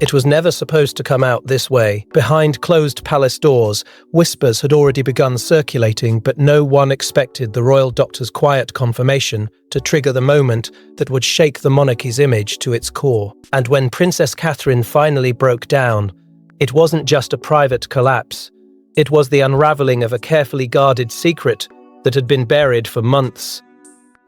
It was never supposed to come out this way. Behind closed palace doors, whispers had already begun circulating, but no one expected the royal doctor's quiet confirmation to trigger the moment that would shake the monarchy's image to its core. And when Princess Catherine finally broke down, it wasn't just a private collapse. It was the unraveling of a carefully guarded secret that had been buried for months.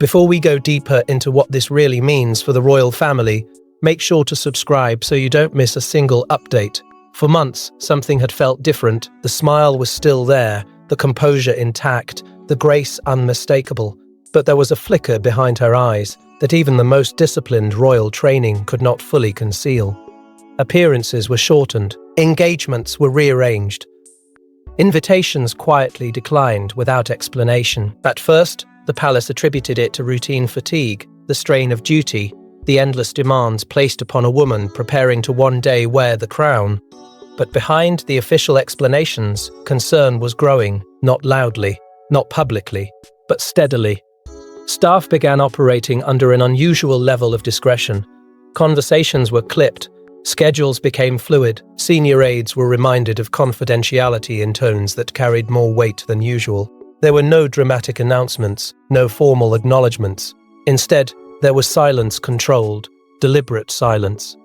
Before we go deeper into what this really means for the royal family, make sure to subscribe so you don't miss a single update. For months, something had felt different. The smile was still there, the composure intact, the grace unmistakable. But there was a flicker behind her eyes that even the most disciplined royal training could not fully conceal. Appearances were shortened, engagements were rearranged. Invitations quietly declined without explanation. At first, the palace attributed it to routine fatigue, the strain of duty, the endless demands placed upon a woman preparing to one day wear the crown. But behind the official explanations, concern was growing, not loudly, not publicly, but steadily. Staff began operating under an unusual level of discretion. Conversations were clipped, schedules became fluid, senior aides were reminded of confidentiality in tones that carried more weight than usual. There were no dramatic announcements, no formal acknowledgements. Instead, there was silence controlled, deliberate silence.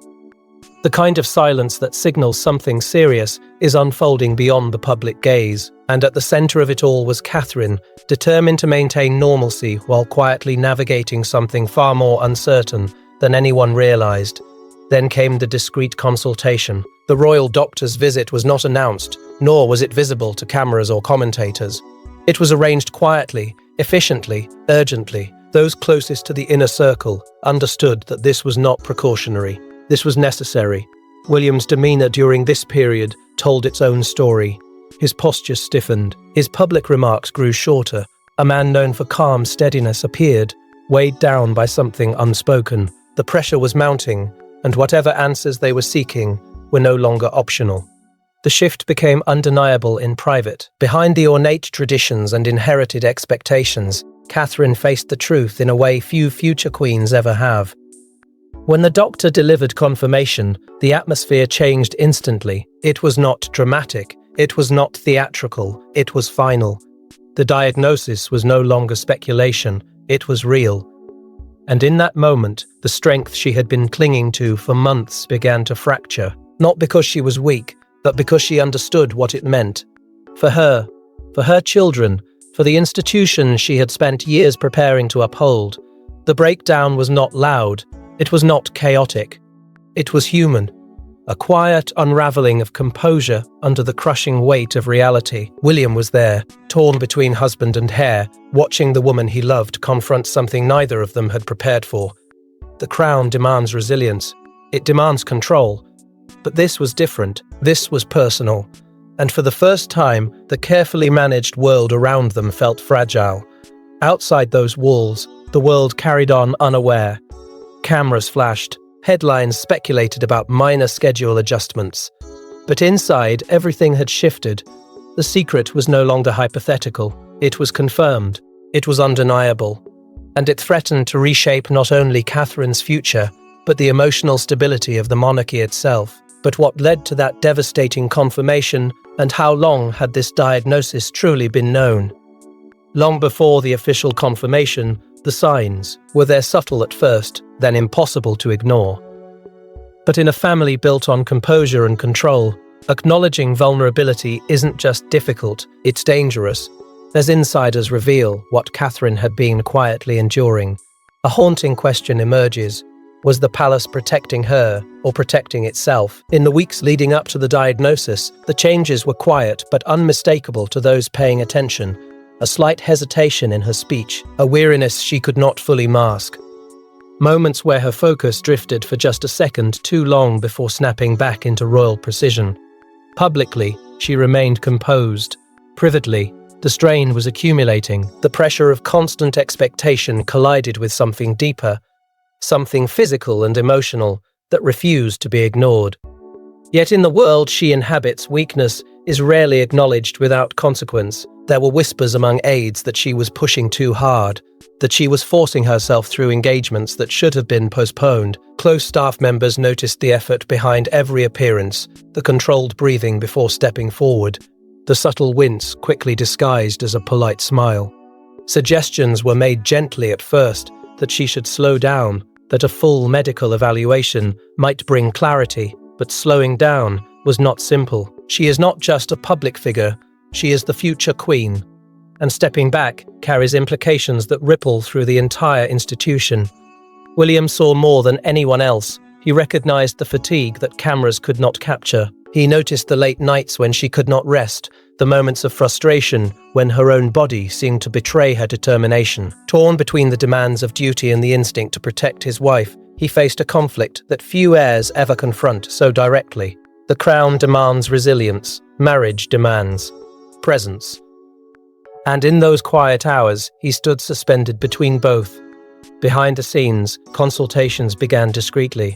The kind of silence that signals something serious is unfolding beyond the public gaze, and at the center of it all was Catherine, determined to maintain normalcy while quietly navigating something far more uncertain than anyone realized. Then came the discreet consultation. The royal doctor's visit was not announced, nor was it visible to cameras or commentators. It was arranged quietly, efficiently, urgently. Those closest to the inner circle understood that this was not precautionary. This was necessary. William's demeanor during this period told its own story. His posture stiffened. His public remarks grew shorter. A man known for calm steadiness appeared, weighed down by something unspoken. The pressure was mounting, and whatever answers they were seeking were no longer optional. The shift became undeniable in private. Behind the ornate traditions and inherited expectations, Catherine faced the truth in a way few future queens ever have. When the doctor delivered confirmation, the atmosphere changed instantly. It was not dramatic, it was not theatrical, it was final. The diagnosis was no longer speculation, it was real. And in that moment, the strength she had been clinging to for months began to fracture, not because she was weak, but because she understood what it meant. For her children, for the institution she had spent years preparing to uphold, the breakdown was not loud, it was not chaotic, it was human. A quiet unraveling of composure under the crushing weight of reality. William was there, torn between husband and heir, watching the woman he loved confront something neither of them had prepared for. The crown demands resilience, it demands control. But this was different, this was personal. And for the first time, the carefully managed world around them felt fragile. Outside those walls, the world carried on unaware. Cameras flashed, headlines speculated about minor schedule adjustments. But inside, everything had shifted. The secret was no longer hypothetical. It was confirmed. It was undeniable. And it threatened to reshape not only Catherine's future, but the emotional stability of the monarchy itself. But what led to that devastating confirmation, and how long had this diagnosis truly been known? Long before the official confirmation, the signs were there, subtle at first, then impossible to ignore. But in a family built on composure and control, acknowledging vulnerability isn't just difficult, it's dangerous. As insiders reveal what Catherine had been quietly enduring, a haunting question emerges. Was the palace protecting her or protecting itself? In the weeks leading up to the diagnosis, the changes were quiet but unmistakable to those paying attention. A slight hesitation in her speech, a weariness she could not fully mask. Moments where her focus drifted for just a second too long before snapping back into royal precision. Publicly, she remained composed. Privately, the strain was accumulating. The pressure of constant expectation collided with something deeper, something physical and emotional that refused to be ignored. Yet in the world she inhabits, weakness is rarely acknowledged without consequence. There were whispers among aides that she was pushing too hard, that she was forcing herself through engagements that should have been postponed. Close staff members noticed the effort behind every appearance, the controlled breathing before stepping forward, the subtle wince quickly disguised as a polite smile. Suggestions were made gently at first that she should slow down, that a full medical evaluation might bring clarity, but slowing down was not simple. She is not just a public figure, she is the future queen. And stepping back carries implications that ripple through the entire institution. William saw more than anyone else. He recognized the fatigue that cameras could not capture. He noticed the late nights when she could not rest, the moments of frustration when her own body seemed to betray her determination. Torn between the demands of duty and the instinct to protect his wife, he faced a conflict that few heirs ever confront so directly. The crown demands resilience, marriage demands presence. And in those quiet hours, he stood suspended between both. Behind the scenes, consultations began discreetly.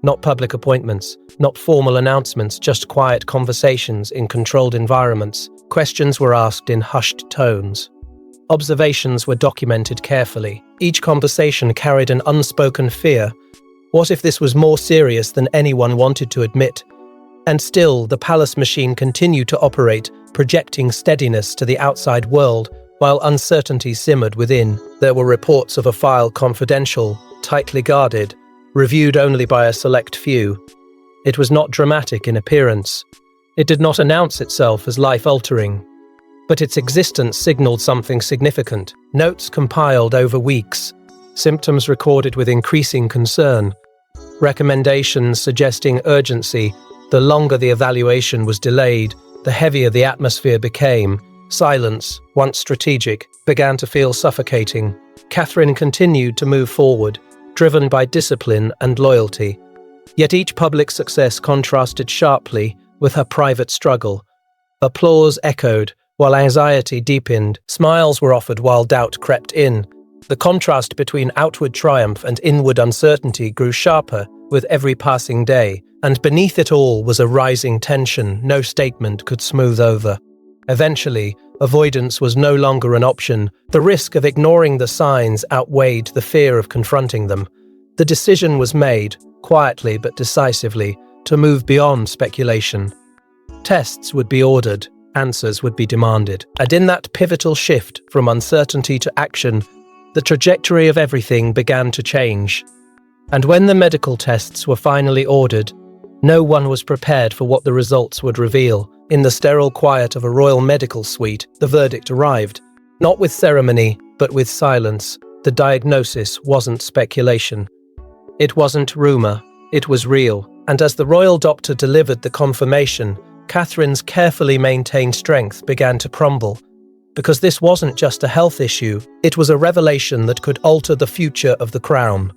Not public appointments, not formal announcements, just quiet conversations in controlled environments. Questions were asked in hushed tones. Observations were documented carefully. Each conversation carried an unspoken fear. What if this was more serious than anyone wanted to admit? And still, the palace machine continued to operate, projecting steadiness to the outside world, while uncertainty simmered within. There were reports of a file confidential, tightly guarded, reviewed only by a select few. It was not dramatic in appearance. It did not announce itself as life-altering. But its existence signaled something significant. Notes compiled over weeks, symptoms recorded with increasing concern, recommendations suggesting urgency. The longer the evaluation was delayed, the heavier the atmosphere became. Silence, once strategic, began to feel suffocating. Catherine continued to move forward, driven by discipline and loyalty. Yet each public success contrasted sharply with her private struggle. Applause echoed, while anxiety deepened. Smiles were offered while doubt crept in. The contrast between outward triumph and inward uncertainty grew sharper with every passing day, and beneath it all was a rising tension no statement could smooth over. Eventually, avoidance was no longer an option. The risk of ignoring the signs outweighed the fear of confronting them. The decision was made, quietly but decisively, to move beyond speculation. Tests would be ordered, answers would be demanded. And in that pivotal shift from uncertainty to action, the trajectory of everything began to change. And when the medical tests were finally ordered, no one was prepared for what the results would reveal. In the sterile quiet of a royal medical suite, the verdict arrived. Not with ceremony, but with silence. The diagnosis wasn't speculation. It wasn't rumour, it was real. And as the royal doctor delivered the confirmation, Catherine's carefully maintained strength began to crumble. Because this wasn't just a health issue, it was a revelation that could alter the future of the crown.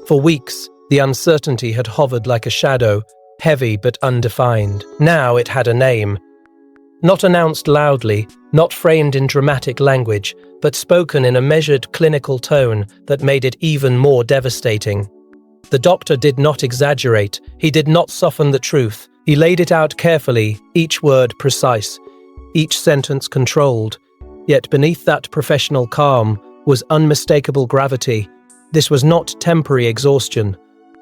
For weeks, the uncertainty had hovered like a shadow, heavy but undefined. Now it had a name. Not announced loudly, not framed in dramatic language, but spoken in a measured clinical tone that made it even more devastating. The doctor did not exaggerate, he did not soften the truth. He laid it out carefully, each word precise, each sentence controlled. Yet beneath that professional calm was unmistakable gravity. This was not temporary exhaustion.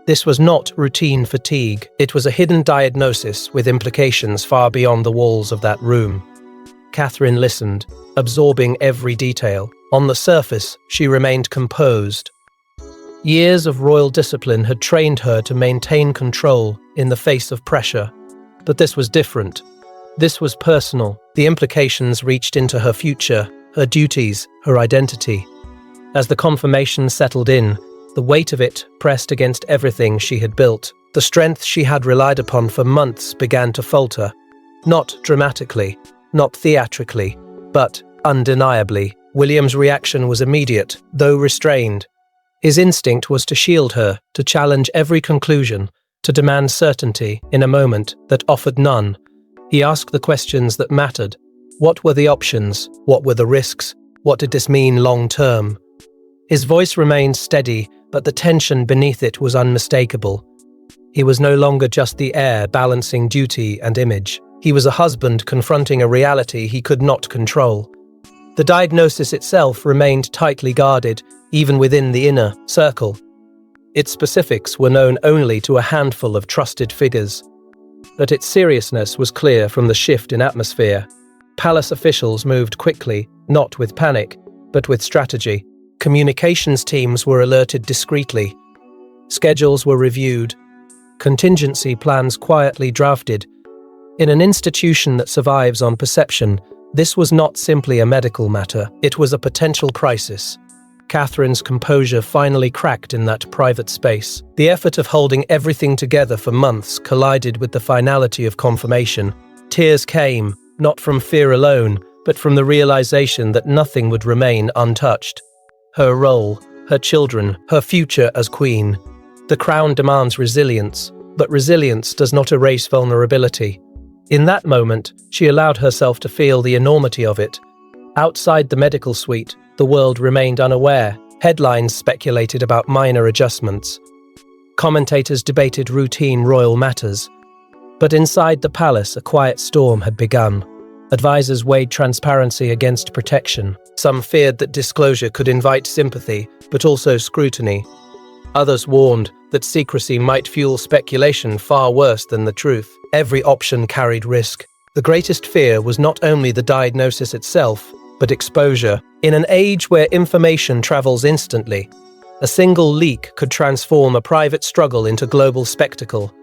This was not routine fatigue. It was a hidden diagnosis with implications far beyond the walls of that room. Catherine listened, absorbing every detail. On the surface, she remained composed. Years of royal discipline had trained her to maintain control in the face of pressure. But this was different. This was personal. The implications reached into her future, her duties, her identity. As the confirmation settled in, the weight of it pressed against everything she had built. The strength she had relied upon for months began to falter. Not dramatically, not theatrically, but undeniably. William's reaction was immediate, though restrained. His instinct was to shield her, to challenge every conclusion, to demand certainty in a moment that offered none. He asked the questions that mattered. What were the options? What were the risks? What did this mean long-term? His voice remained steady, but the tension beneath it was unmistakable. He was no longer just the heir balancing duty and image. He was a husband confronting a reality he could not control. The diagnosis itself remained tightly guarded, even within the inner circle. Its specifics were known only to a handful of trusted figures. But its seriousness was clear from the shift in atmosphere. Palace officials moved quickly, not with panic, but with strategy. Communications teams were alerted discreetly. Schedules were reviewed. Contingency plans quietly drafted. In an institution that survives on perception, this was not simply a medical matter, it was a potential crisis. Catherine's composure finally cracked in that private space. The effort of holding everything together for months collided with the finality of confirmation. Tears came, not from fear alone, but from the realization that nothing would remain untouched. Her role, her children, her future as queen. The crown demands resilience, but resilience does not erase vulnerability. In that moment, she allowed herself to feel the enormity of it. Outside the medical suite, the world remained unaware. Headlines speculated about minor adjustments. Commentators debated routine royal matters. But inside the palace, a quiet storm had begun. Advisors weighed transparency against protection. Some feared that disclosure could invite sympathy, but also scrutiny. Others warned that secrecy might fuel speculation far worse than the truth. Every option carried risk. The greatest fear was not only the diagnosis itself, but exposure. In an age where information travels instantly, a single leak could transform a private struggle into global spectacle.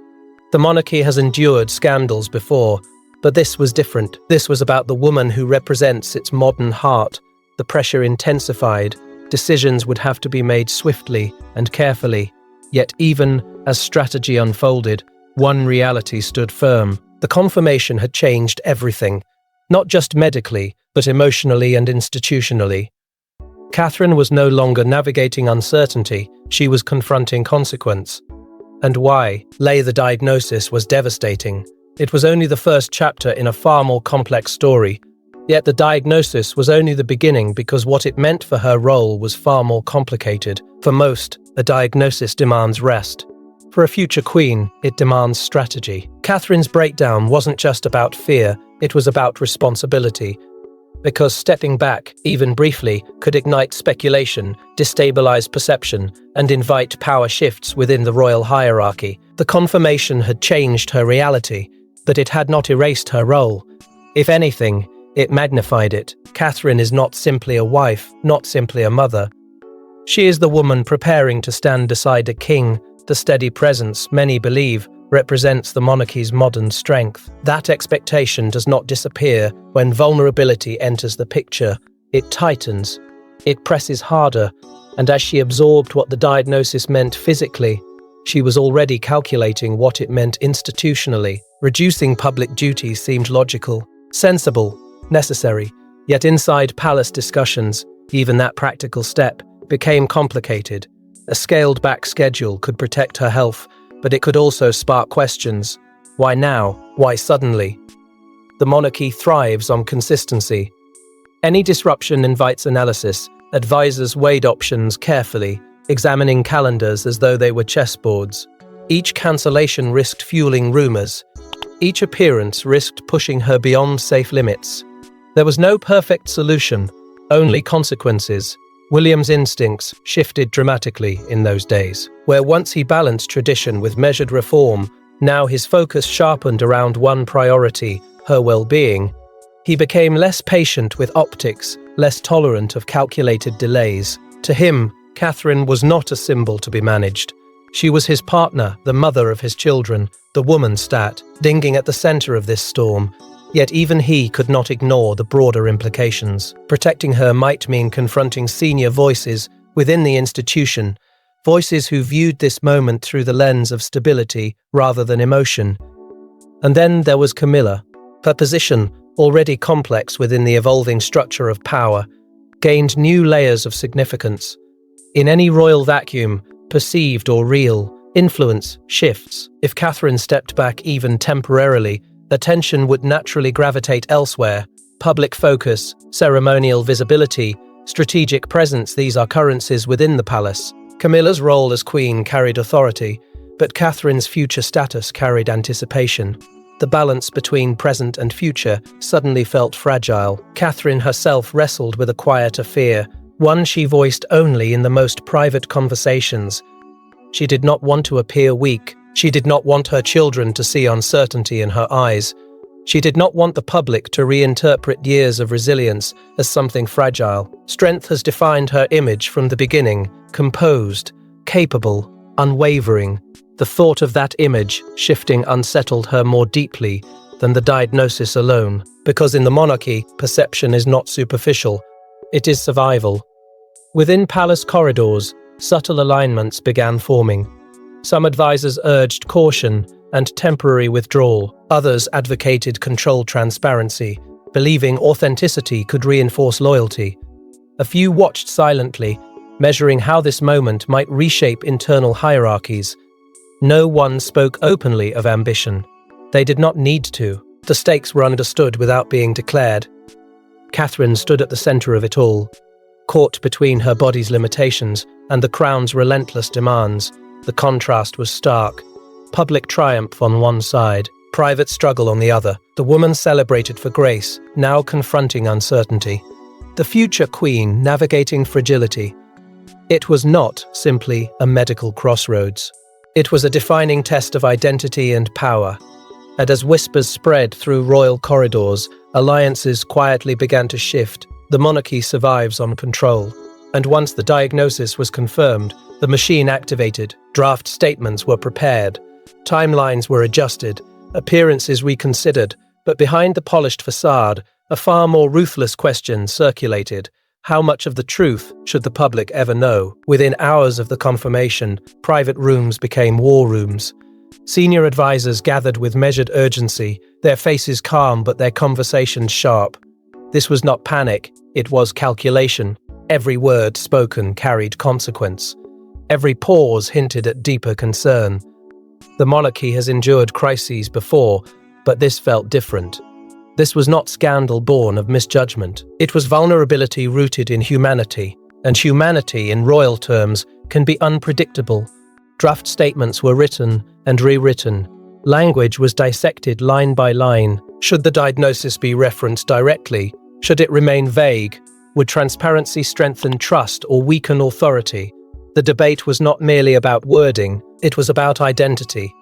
The monarchy has endured scandals before, but this was different. This was about the woman who represents its modern heart. The pressure intensified. Decisions would have to be made swiftly and carefully. Yet even as strategy unfolded, one reality stood firm. The confirmation had changed everything, not just medically, but emotionally and institutionally. Catherine was no longer navigating uncertainty, she was confronting consequence. And why? The diagnosis was devastating. It was only the first chapter in a far more complex story. Yet the diagnosis was only the beginning because what it meant for her role was far more complicated. For most, a diagnosis demands rest. For a future queen, it demands strategy. Catherine's breakdown wasn't just about fear, it was about responsibility. Because stepping back, even briefly, could ignite speculation, destabilize perception, and invite power shifts within the royal hierarchy. The confirmation had changed her reality, but it had not erased her role. If anything, it magnified it. Catherine is not simply a wife, not simply a mother. She is the woman preparing to stand beside a king. The steady presence, many believe, represents the monarchy's modern strength. That expectation does not disappear when vulnerability enters the picture. It tightens, it presses harder, and as she absorbed what the diagnosis meant physically, she was already calculating what it meant institutionally. Reducing public duties seemed logical, sensible, necessary, yet inside palace discussions, even that practical step became complicated. A scaled-back schedule could protect her health, but it could also spark questions. Why now? Why suddenly? The monarchy thrives on consistency. Any disruption invites analysis. Advisors weighed options carefully, examining calendars as though they were chessboards. Each cancellation risked fueling rumors. Each appearance risked pushing her beyond safe limits. There was no perfect solution, only consequences. William's instincts shifted dramatically in those days. Where once he balanced tradition with measured reform, now his focus sharpened around one priority, her well-being. He became less patient with optics, less tolerant of calculated delays. To him, Catherine was not a symbol to be managed. She was his partner, the mother of his children, the woman stat, dinging at the center of this storm. Yet even he could not ignore the broader implications. Protecting her might mean confronting senior voices within the institution, voices who viewed this moment through the lens of stability rather than emotion. And then there was Camilla. Her position, already complex within the evolving structure of power, gained new layers of significance. In any royal vacuum, perceived or real, influence shifts. If Catherine stepped back even temporarily, attention would naturally gravitate elsewhere. Public focus, ceremonial visibility, strategic presence, these are currencies within the palace. Camilla's role as queen carried authority, but Catherine's future status carried anticipation. The balance between present and future suddenly felt fragile. Catherine herself wrestled with a quieter fear, one she voiced only in the most private conversations. She did not want to appear weak. She did not want her children to see uncertainty in her eyes. She did not want the public to reinterpret years of resilience as something fragile. Strength has defined her image from the beginning: composed, capable, unwavering. The thought of that image shifting unsettled her more deeply than the diagnosis alone, because in the monarchy, perception is not superficial, it is survival. Within palace corridors, subtle alignments began forming. Some advisors urged caution and temporary withdrawal. Others advocated controlled transparency, believing authenticity could reinforce loyalty. A few watched silently, measuring how this moment might reshape internal hierarchies. No one spoke openly of ambition. They did not need to. The stakes were understood without being declared. Catherine stood at the center of it all, caught between her body's limitations and the crown's relentless demands. The contrast was stark. Public triumph on one side, private struggle on the other. The woman celebrated for grace, now confronting uncertainty. The future queen navigating fragility. It was not simply a medical crossroads. It was a defining test of identity and power. And as whispers spread through royal corridors, alliances quietly began to shift. The monarchy survives on control. And once the diagnosis was confirmed, the machine activated, draft statements were prepared, timelines were adjusted, appearances reconsidered, but behind the polished facade, a far more ruthless question circulated. How much of the truth should the public ever know? Within hours of the confirmation, private rooms became war rooms. Senior advisors gathered with measured urgency, their faces calm but their conversations sharp. This was not panic, it was calculation. Every word spoken carried consequence. Every pause hinted at deeper concern. The monarchy has endured crises before, but this felt different. This was not scandal born of misjudgment. It was vulnerability rooted in humanity, and humanity, in royal terms, can be unpredictable. Draft statements were written and rewritten. Language was dissected line by line. Should the diagnosis be referenced directly? Should it remain vague? Would transparency strengthen trust or weaken authority? The debate was not merely about wording, it was about identity.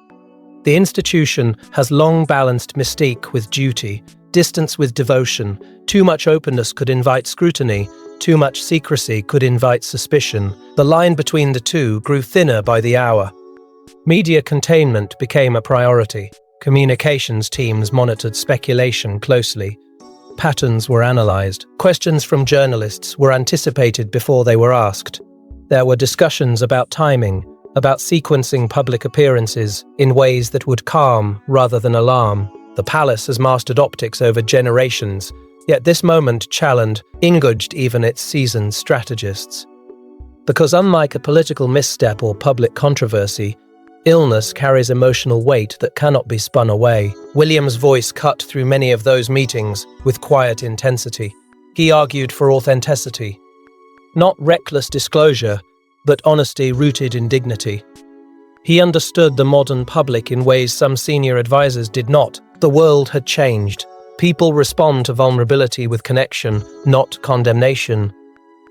The institution has long balanced mystique with duty, distance with devotion. Too much openness could invite scrutiny, too much secrecy could invite suspicion. The line between the two grew thinner by the hour. Media containment became a priority. Communications teams monitored speculation closely. Patterns were analyzed. Questions from journalists were anticipated before they were asked. There were discussions about timing, about sequencing public appearances in ways that would calm rather than alarm. The palace has mastered optics over generations, yet this moment challenged, engaged even its seasoned strategists. Because unlike a political misstep or public controversy, illness carries emotional weight that cannot be spun away. William's voice cut through many of those meetings with quiet intensity. He argued for authenticity. Not reckless disclosure, but honesty rooted in dignity. He understood the modern public in ways some senior advisors did not. The world had changed. People respond to vulnerability with connection, not condemnation.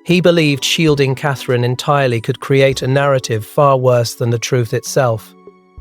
He believed shielding Catherine entirely could create a narrative far worse than the truth itself.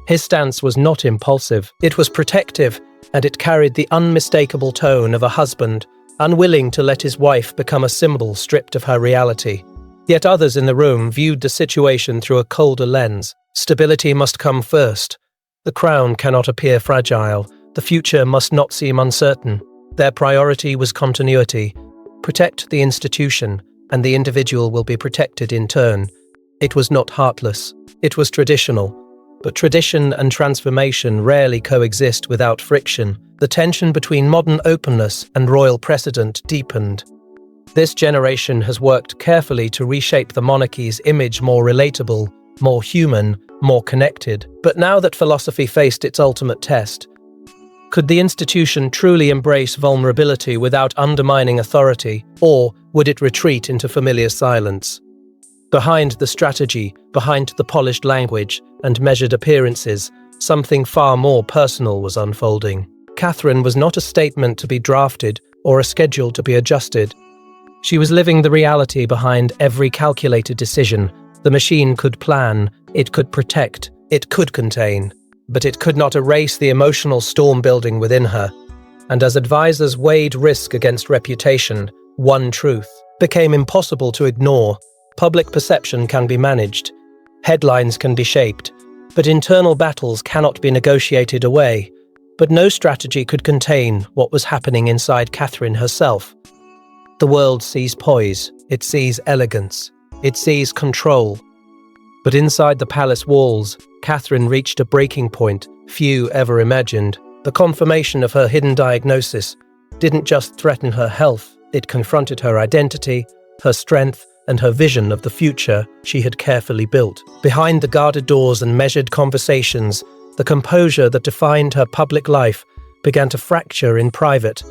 His stance was not impulsive, it was protective, and it carried the unmistakable tone of a husband, unwilling to let his wife become a symbol stripped of her reality. Yet others in the room viewed the situation through a colder lens. Stability must come first. The crown cannot appear fragile. The future must not seem uncertain. Their priority was continuity. Protect the institution, and the individual will be protected in turn. It was not heartless. It was traditional. But tradition and transformation rarely coexist without friction. The tension between modern openness and royal precedent deepened. This generation has worked carefully to reshape the monarchy's image more relatable, more human, more connected. But now that philosophy faced its ultimate test, could the institution truly embrace vulnerability without undermining authority, or would it retreat into familiar silence? Behind the strategy, behind the polished language and measured appearances, something far more personal was unfolding. Catherine was not a statement to be drafted or a schedule to be adjusted. She was living the reality behind every calculated decision. The machine could plan, it could protect, it could contain, but it could not erase the emotional storm building within her. And as advisors weighed risk against reputation, one truth became impossible to ignore. Public perception can be managed, headlines can be shaped, but internal battles cannot be negotiated away. But no strategy could contain what was happening inside Catherine herself. The world sees poise, it sees elegance, it sees control. But inside the palace walls, Catherine reached a breaking point few ever imagined. The confirmation of her hidden diagnosis didn't just threaten her health, it confronted her identity, her strength, and her vision of the future she had carefully built. Behind the guarded doors and measured conversations, the composure that defined her public life began to fracture in private.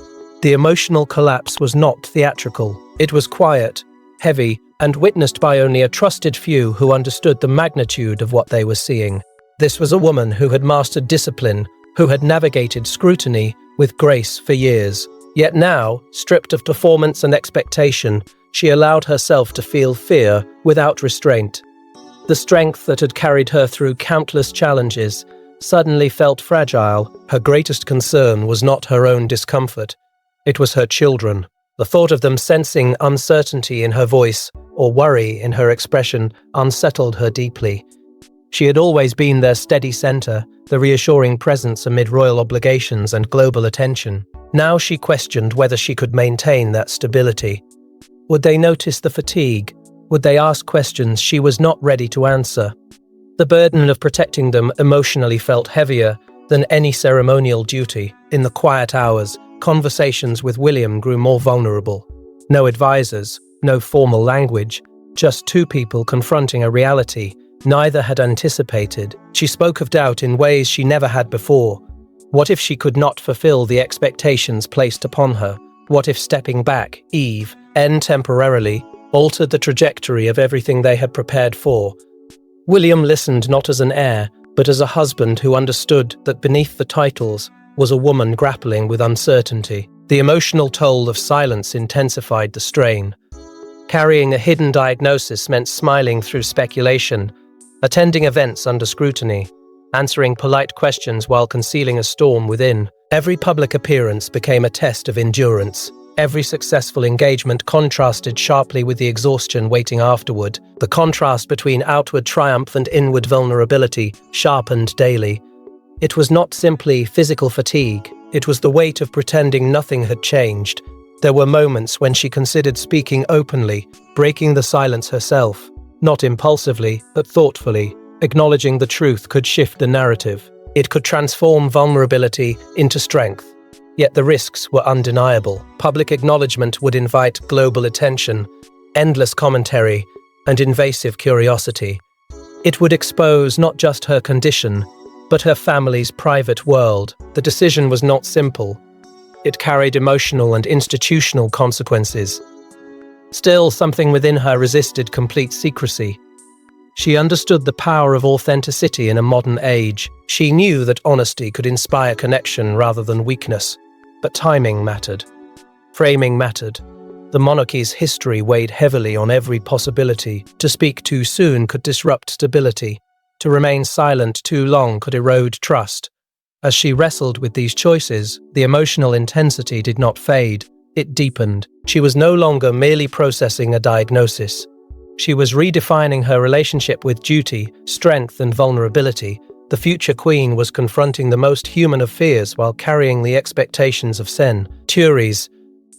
The emotional collapse was not theatrical. It was quiet, heavy, and witnessed by only a trusted few who understood the magnitude of what they were seeing. This was a woman who had mastered discipline, who had navigated scrutiny with grace for years. Yet now, stripped of performance and expectation, she allowed herself to feel fear without restraint. The strength that had carried her through countless challenges suddenly felt fragile. Her greatest concern was not her own discomfort. It was her children. The thought of them sensing uncertainty in her voice or worry in her expression unsettled her deeply. She had always been their steady center, the reassuring presence amid royal obligations and global attention. Now she questioned whether she could maintain that stability. Would they notice the fatigue? Would they ask questions she was not ready to answer? The burden of protecting them emotionally felt heavier than any ceremonial duty. In the quiet hours, conversations with William grew more vulnerable. No advisors, no formal language, just two people confronting a reality neither had anticipated. She spoke of doubt in ways she never had before. What if she could not fulfill the expectations placed upon her? What if stepping back, temporarily, altered the trajectory of everything they had prepared for? William listened not as an heir, but as a husband who understood that beneath the titles was a woman grappling with uncertainty. The emotional toll of silence intensified the strain. Carrying a hidden diagnosis meant smiling through speculation, attending events under scrutiny, answering polite questions while concealing a storm within. Every public appearance became a test of endurance. Every successful engagement contrasted sharply with the exhaustion waiting afterward. The contrast between outward triumph and inward vulnerability sharpened daily. It was not simply physical fatigue, it was the weight of pretending nothing had changed. There were moments when she considered speaking openly, breaking the silence herself, not impulsively, but thoughtfully. Acknowledging the truth could shift the narrative. It could transform vulnerability into strength. Yet the risks were undeniable. Public acknowledgement would invite global attention, endless commentary, and invasive curiosity. It would expose not just her condition, but her family's private world. The decision was not simple. It carried emotional and institutional consequences. Still, something within her resisted complete secrecy. She understood the power of authenticity in a modern age. She knew that honesty could inspire connection rather than weakness. But timing mattered. Framing mattered. The monarchy's history weighed heavily on every possibility. To speak too soon could disrupt stability. To remain silent too long could erode trust. As she wrestled with these choices, the emotional intensity did not fade. It deepened. She was no longer merely processing a diagnosis. She was redefining her relationship with duty, strength, and vulnerability. The future queen was confronting the most human of fears while carrying the expectations of centuries.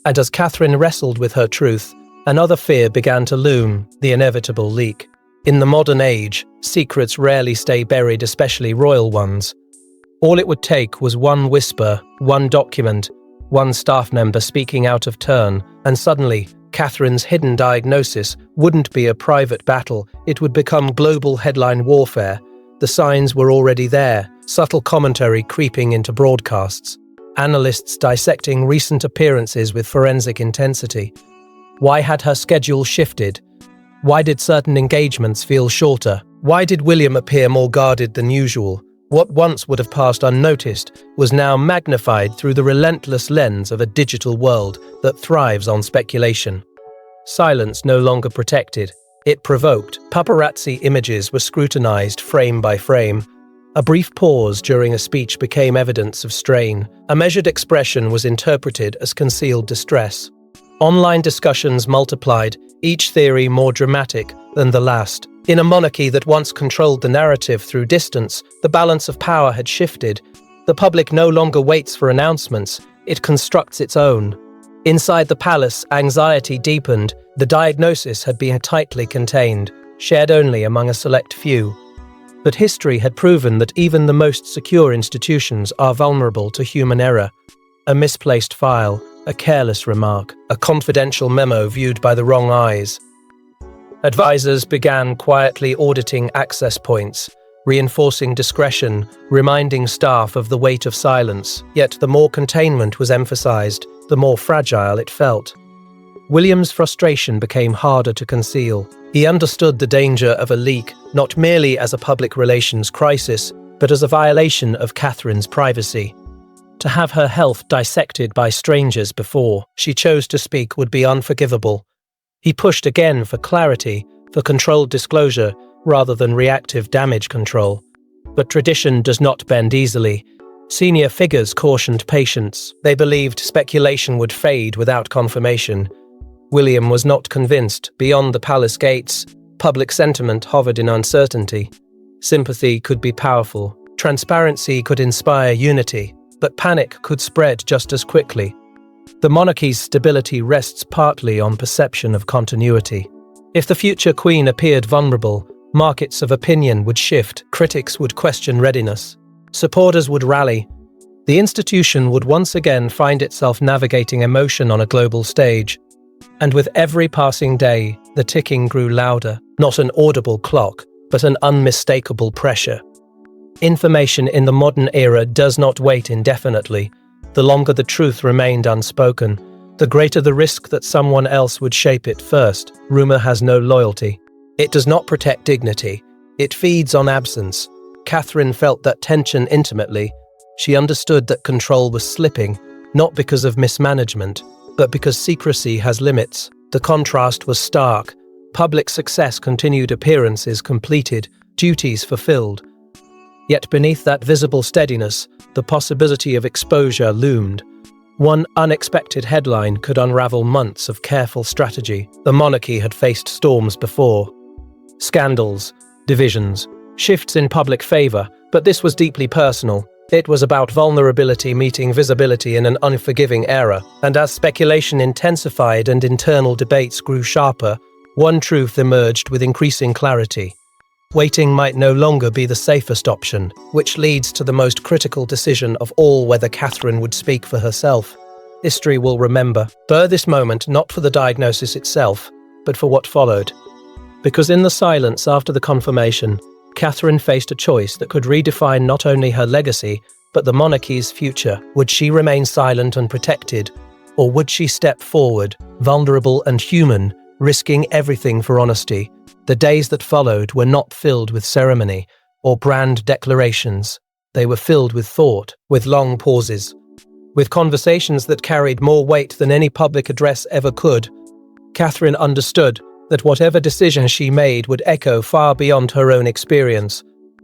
And as Catherine wrestled with her truth, another fear began to loom, the inevitable leak. In the modern age, secrets rarely stay buried, especially royal ones. All it would take was one whisper, one document, one staff member speaking out of turn, and suddenly, Catherine's hidden diagnosis wouldn't be a private battle, it would become global headline warfare. The signs were already there, subtle commentary creeping into broadcasts, analysts dissecting recent appearances with forensic intensity. Why had her schedule shifted? Why did certain engagements feel shorter? Why did William appear more guarded than usual? What once would have passed unnoticed was now magnified through the relentless lens of a digital world that thrives on speculation. Silence no longer protected. It provoked. Paparazzi images were scrutinized frame by frame. A brief pause during a speech became evidence of strain. A measured expression was interpreted as concealed distress. Online discussions multiplied, each theory more dramatic than the last. In a monarchy that once controlled the narrative through distance, the balance of power had shifted. The public no longer waits for announcements, it constructs its own. Inside the palace, anxiety deepened. The diagnosis had been tightly contained, shared only among a select few. But history had proven that even the most secure institutions are vulnerable to human error. A misplaced file, a careless remark, a confidential memo viewed by the wrong eyes. Advisors began quietly auditing access points, reinforcing discretion, reminding staff of the weight of silence. Yet the more containment was emphasized, the more fragile it felt. William's frustration became harder to conceal. He understood the danger of a leak, not merely as a public relations crisis, but as a violation of Catherine's privacy. To have her health dissected by strangers before she chose to speak would be unforgivable. He pushed again for clarity, for controlled disclosure, rather than reactive damage control. But tradition does not bend easily. Senior figures cautioned patience. They believed speculation would fade without confirmation. William was not convinced. Beyond the palace gates, public sentiment hovered in uncertainty. Sympathy could be powerful. Transparency could inspire unity. But panic could spread just as quickly. The monarchy's stability rests partly on perception of continuity. If the future queen appeared vulnerable, markets of opinion would shift, critics would question readiness, supporters would rally. The institution would once again find itself navigating emotion on a global stage. And with every passing day, the ticking grew louder, not an audible clock, but an unmistakable pressure. Information in the modern era does not wait indefinitely. The longer the truth remained unspoken, the greater the risk that someone else would shape it first. Rumor has no loyalty. It does not protect dignity. It feeds on absence. Catherine felt that tension intimately. She understood that control was slipping, not because of mismanagement, but because secrecy has limits. The contrast was stark. Public success continued, appearances completed, duties fulfilled. Yet beneath that visible steadiness, the possibility of exposure loomed. One unexpected headline could unravel months of careful strategy. The monarchy had faced storms before. Scandals, divisions, shifts in public favor, but this was deeply personal. It was about vulnerability meeting visibility in an unforgiving era, and as speculation intensified and internal debates grew sharper, one truth emerged with increasing clarity. Waiting might no longer be the safest option, which leads to the most critical decision of all, whether Catherine would speak for herself. History will remember this moment not for the diagnosis itself, but for what followed. Because in the silence after the confirmation, Catherine faced a choice that could redefine not only her legacy, but the monarchy's future. Would she remain silent and protected, or would she step forward, vulnerable and human, risking everything for honesty? The days that followed were not filled with ceremony or grand declarations. They were filled with thought, with long pauses, with conversations that carried more weight than any public address ever could. Catherine understood that whatever decision she made would echo far beyond her own experience.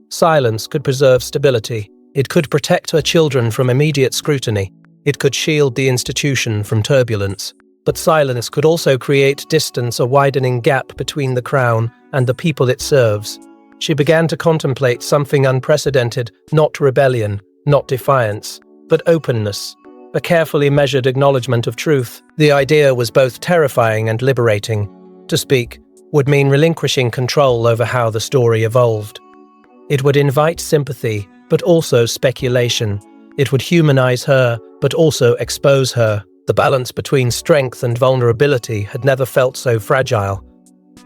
Silence could preserve stability. It could protect her children from immediate scrutiny. It could shield the institution from turbulence. But silence could also create distance, a widening gap between the crown and the people it serves. She began to contemplate something unprecedented, not rebellion, not defiance, but openness, a carefully measured acknowledgement of truth. The idea was both terrifying and liberating. To speak would mean relinquishing control over how the story evolved. It would invite sympathy, but also speculation. It would humanize her, but also expose her. The balance between strength and vulnerability had never felt so fragile.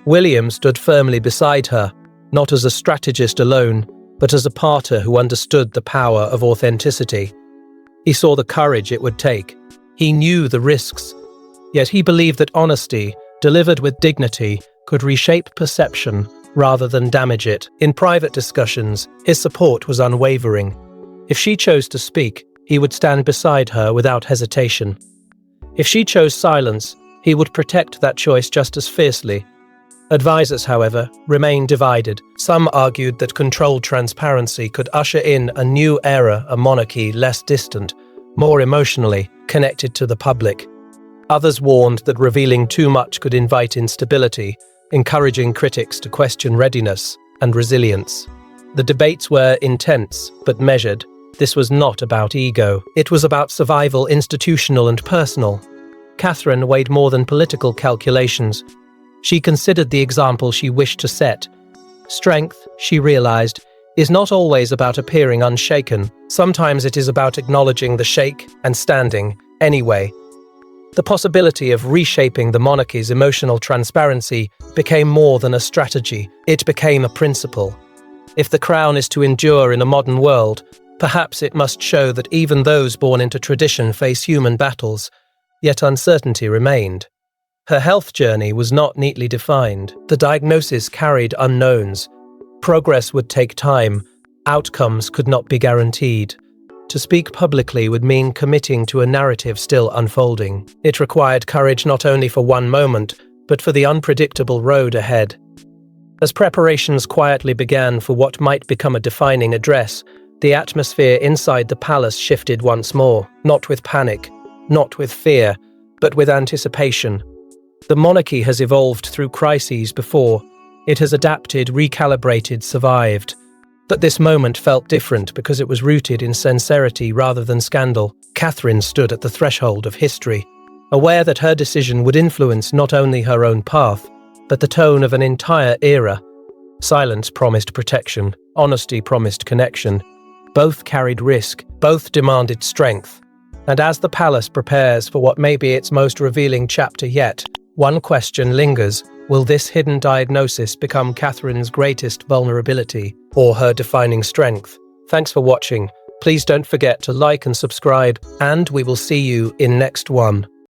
William stood firmly beside her, not as a strategist alone, but as a partner who understood the power of authenticity. He saw the courage it would take. He knew the risks. Yet he believed that honesty, delivered with dignity, could reshape perception rather than damage it. In private discussions, his support was unwavering. If she chose to speak, he would stand beside her without hesitation. If she chose silence, he would protect that choice just as fiercely. Advisors, however, remained divided. Some argued that controlled transparency could usher in a new era, a monarchy less distant, more emotionally connected to the public. Others warned that revealing too much could invite instability, encouraging critics to question readiness and resilience. The debates were intense but measured. This was not about ego. It was about survival, institutional and personal. Catherine weighed more than political calculations. She considered the example she wished to set. Strength, she realized, is not always about appearing unshaken. Sometimes it is about acknowledging the shake and standing anyway. The possibility of reshaping the monarchy's emotional transparency became more than a strategy. It became a principle. If the crown is to endure in a modern world, perhaps it must show that even those born into tradition face human battles, yet uncertainty remained. Her health journey was not neatly defined. The diagnosis carried unknowns. Progress would take time. Outcomes could not be guaranteed. To speak publicly would mean committing to a narrative still unfolding. It required courage not only for one moment, but for the unpredictable road ahead. As preparations quietly began for what might become a defining address, the atmosphere inside the palace shifted once more, not with panic, not with fear, but with anticipation. The monarchy has evolved through crises before. It has adapted, recalibrated, survived. But this moment felt different because it was rooted in sincerity rather than scandal. Catherine stood at the threshold of history, aware that her decision would influence not only her own path, but the tone of an entire era. Silence promised protection, honesty promised connection. Both carried risk, both demanded strength. And as the palace prepares for what may be its most revealing chapter yet, one question lingers: will this hidden diagnosis become Catherine's greatest vulnerability or her defining strength? Thanks for watching. Please don't forget to like and subscribe, and we will see you in next one.